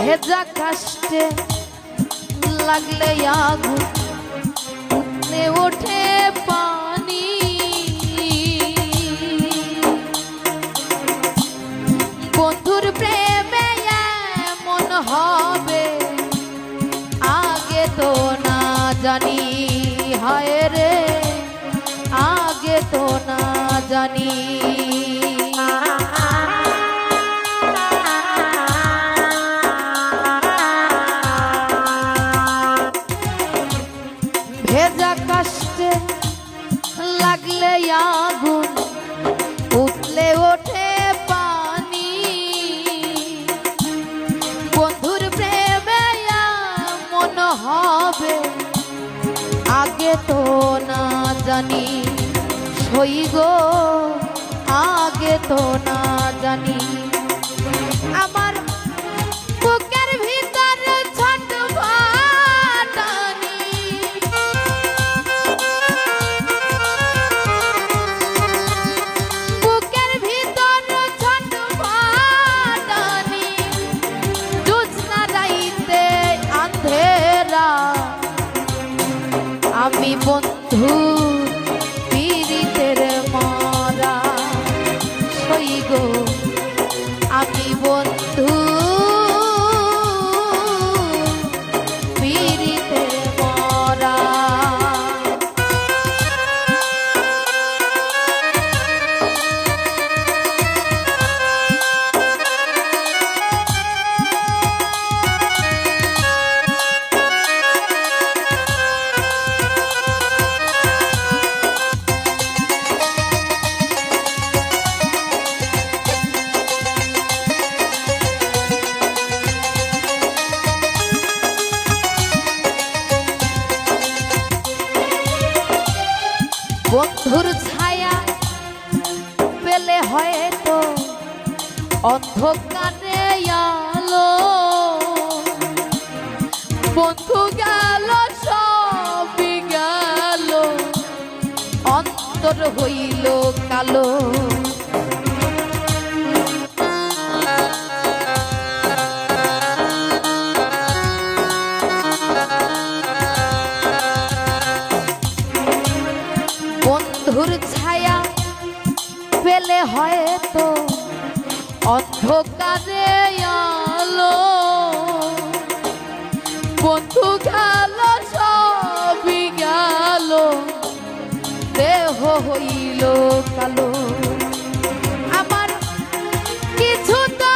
ভেজা কাষ্টে লাগলে আগুন উঠলে ওঠে পানি বন্ধুর প্রেমে এমন হবে আগে তো না জানি হায় রে আগে তো না জানি ভেজা কাষ্টে লাগলে আগুন উঠলে ওঠে পানি বন্ধুর প্রেমে মন হবে আগে তো না জানি সই গো আগে তো না জানি আমার বুকের ভিতরে ছটফটানি বুকের ভিতরে ছটফটানি জ্যোৎস্না রাইতে আঁধেরা আমি বন্ধু পীড়িতের মারা সই গো আমি বন্ধু পীড়িতের মারা বন্ধুর ছায়া পেলে হয়তো অন্ধকারে আলো বন্ধু গেল সবই গেল অন্তর হইল কালো বন্ধুর ছায়া পেলে হয়তো অন্ধকারে আলো বন্ধু গেল সবই গেল দেহ হইল কালো আমার কিছু তো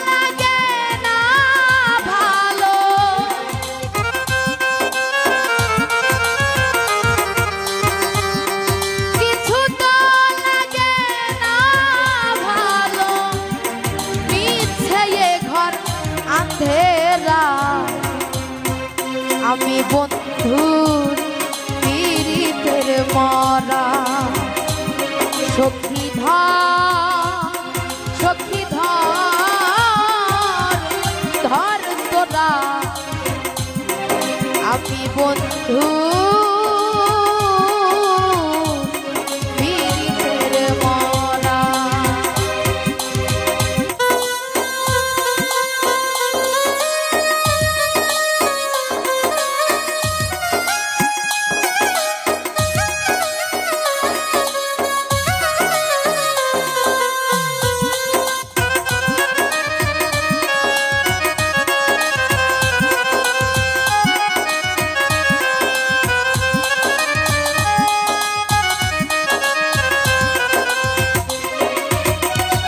লাগে না ভালো কিছু তো লাগে না ভালো মিছে এ ঘর আঁধেরা আমি বন্ধুর পীড়িতের মরা সখী ধর তোরা আমি বন্ধু পীড়িতের মরা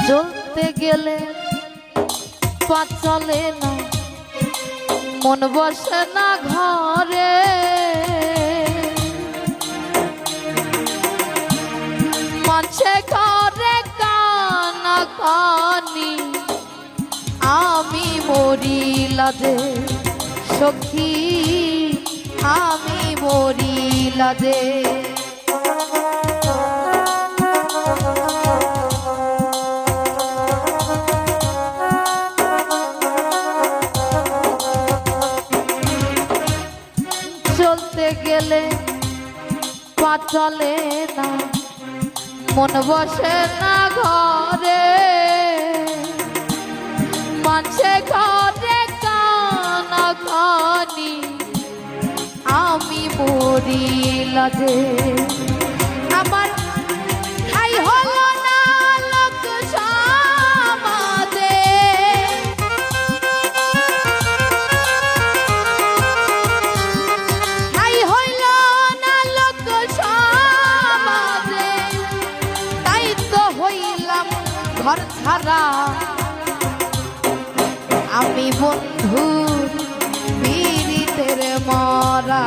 চলতে গেলে পা চলে না মন বসে না ঘরে মাঝে ঘরে কানা কানি আমি মরি লাজে সখী আমি মরি লাজে চলতে গেলে পা চলে না মন বসে না ঘরে মাঝে ঘরে পড়িলা যে আমার ঠাই হলো না লোক সমাজে ঠাই হইল না লোক সমাজে তাই তো হইলাম ঘর ছাড়া আমি বন্ধু পীড়িতের মরা